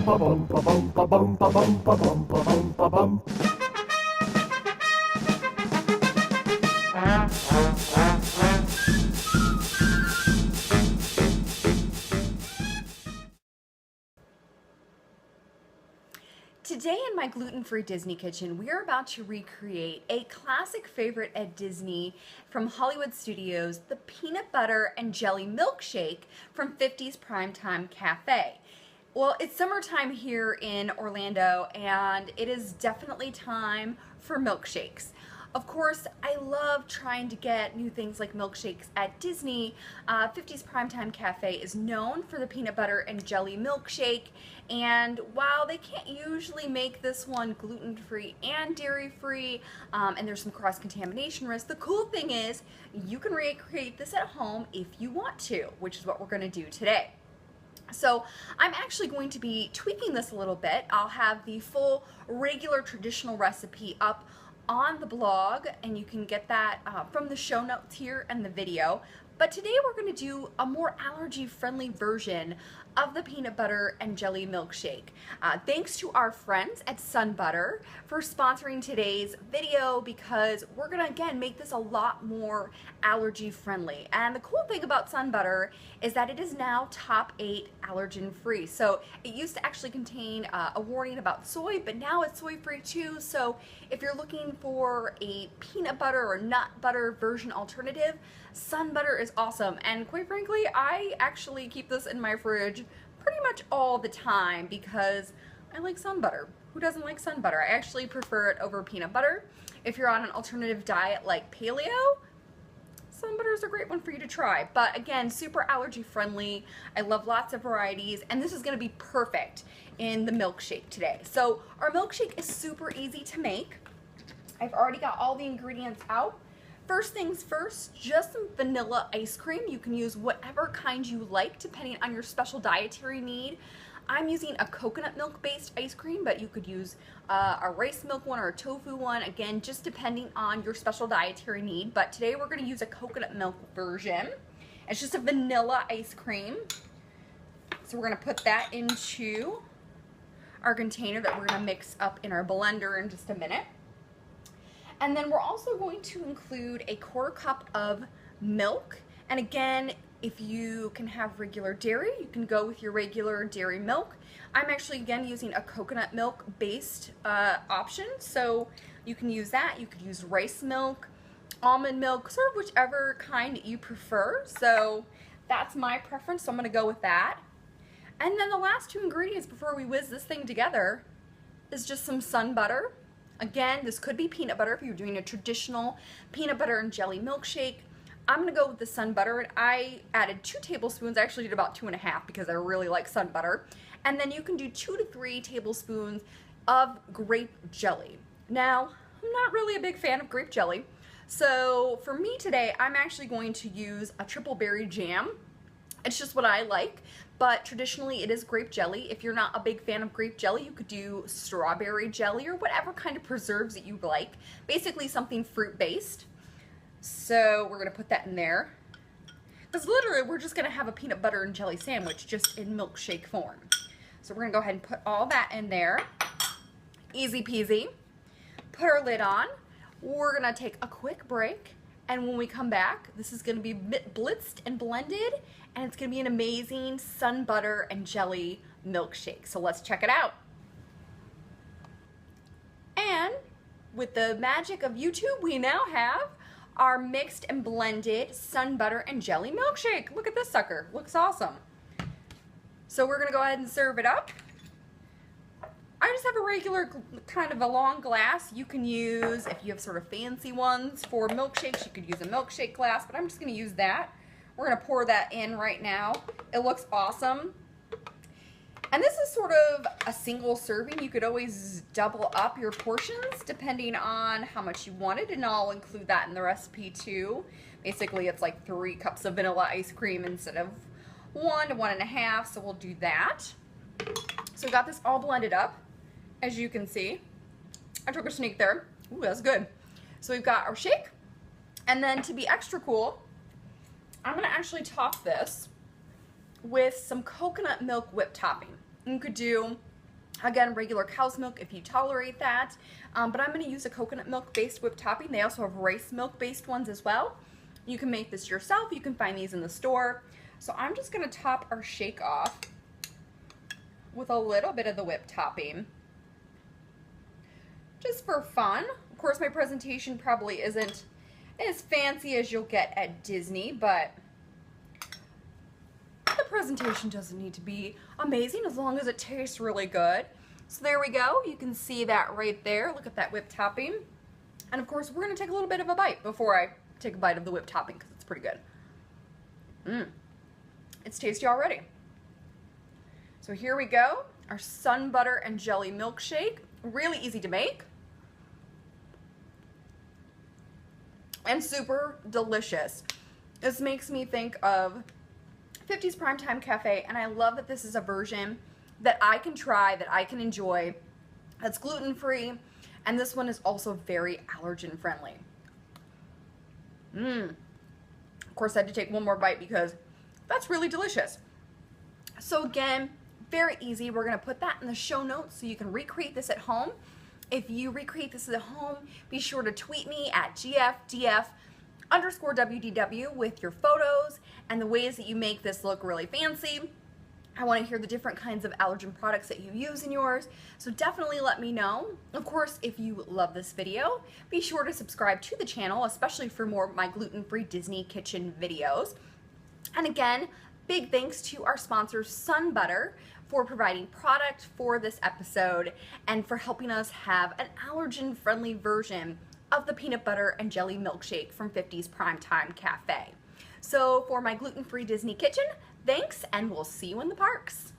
Today in my gluten-free Disney kitchen, we are about to recreate a classic favorite at Disney from Hollywood Studios, the Peanut Butter and Jelly Milkshake from 50's Primetime Cafe. Well, it's summertime here in Orlando, and it is definitely time for milkshakes. Of course, I love trying to get new things like milkshakes at Disney. 50's Primetime Cafe is known for the peanut butter and jelly milkshake, and while they can't usually make this one gluten-free and dairy-free, and there's some cross-contamination risk, the cool thing is you can recreate this at home if you want to, which is what we're going to do today. So I'm actually going to be tweaking this a little bit. I'll have the full regular traditional recipe up on the blog, and you can get that from the show notes here and the video. But today we're going to do a more allergy-friendly version of the peanut butter and jelly milkshake. Thanks to our friends at Sun Butter for sponsoring today's video, because we're going to again make this a lot more allergy-friendly. And the cool thing about Sun Butter is that it is now top 8 allergen-free. So it used to actually contain a warning about soy, but now it's soy-free too. So if you're looking for a peanut butter or nut butter version alternative, Sun Butter is awesome. And quite frankly, I actually keep this in my fridge pretty much all the time because I like Sun Butter. Who doesn't like Sun Butter? I actually prefer it over peanut butter. If you're on an alternative diet like paleo, Sun Butter is a great one for you to try. But again, super allergy friendly. I love lots of varieties, and this is going to be perfect in the milkshake today. So our milkshake is super easy to make. I've already got all the ingredients out. First things first, just some vanilla ice cream. You can use whatever kind you like depending on your special dietary need. I'm using a coconut milk based ice cream, but you could use a rice milk one or a tofu one, again, just depending on your special dietary need. But today we're going to use a coconut milk version. It's just a vanilla ice cream. So we're going to put that into our container that we're going to mix up in our blender in just a minute. And then we're also going to include a 1/4 cup of milk. And again, if you can have regular dairy, you can go with your regular dairy milk. I'm actually, again, using a coconut milk based option. So you can use that. You could use rice milk, almond milk, sort of whichever kind you prefer. So that's my preference. So I'm going to go with that. And then the last 2 ingredients before we whiz this thing together is just some Sun Butter. Again, this could be peanut butter if you're doing a traditional peanut butter and jelly milkshake. I'm going to go with the Sun Butter, and I added 2 tablespoons. I actually did about 2.5 because I really like Sun Butter. And then you can do 2 to 3 tablespoons of grape jelly. Now, I'm not really a big fan of grape jelly, so for me today, I'm actually going to use a triple berry jam. It's just what I like, but traditionally it is grape jelly. If you're not a big fan of grape jelly, you could do strawberry jelly or whatever kind of preserves that you like. Basically something fruit-based. So we're going to put that in there. Because literally we're just going to have a peanut butter and jelly sandwich just in milkshake form. So we're going to go ahead and put all that in there. Easy peasy. Put our lid on. We're going to take a quick break. And when we come back, this is going to be blitzed and blended, and it's going to be an amazing Sun Butter and jelly milkshake. So let's check it out. And with the magic of YouTube, we now have our mixed and blended Sun Butter and jelly milkshake. Look at this sucker. Looks awesome. So we're going to go ahead and serve it up. I just have a regular kind of a long glass. You can use, if you have sort of fancy ones for milkshakes, you could use a milkshake glass, but I'm just going to use that. We're going to pour that in right now. It looks awesome. And this is sort of a single serving. You could always double up your portions depending on how much you wanted, and I'll include that in the recipe too. Basically, it's like 3 cups of vanilla ice cream instead of 1 to 1.5, so we'll do that. So we got this all blended up. As you can see, I took a sneak there. Ooh, that's good. So we've got our shake, and then to be extra cool, I'm gonna actually top this with some coconut milk whipped topping. You could do Again, regular cow's milk if you tolerate that, but I'm going to use a coconut milk based whipped topping. They also have rice milk based ones as well. You can make this yourself. You can find these in the store. So I'm just going to top our shake off with a little bit of the whipped topping, just for fun. Of course, my presentation probably isn't as fancy as you'll get at Disney, but the presentation doesn't need to be amazing as long as it tastes really good. So there we go. You can see that right there. Look at that whipped topping. And of course, we're going to take a little bit of a bite before I take a bite of the whipped topping because it's pretty good. It's tasty already. So here we go. Our sun butter and jelly milkshake. Really easy to make. And super delicious. This makes me think of 50's Primetime Cafe, and I love that this is a version that I can try, that I can enjoy, that's gluten-free, and this one is also very allergen friendly. Of course, I had to take one more bite because that's really delicious. So again, very easy. We're going to put that in the show notes so you can recreate this at home. If you recreate this at home, be sure to tweet me at GFDF_WDW with your photos and the ways that you make this look really fancy. I want to hear the different kinds of allergen products that you use in yours, so definitely let me know. Of course, if you love this video, be sure to subscribe to the channel, especially for more of my gluten-free Disney kitchen videos. And again, big thanks to our sponsor, Sun Butter, for providing product for this episode and for helping us have an allergen-friendly version of the peanut butter and jelly milkshake from 50's Primetime Cafe. So for my gluten-free Disney kitchen, thanks, and we'll see you in the parks.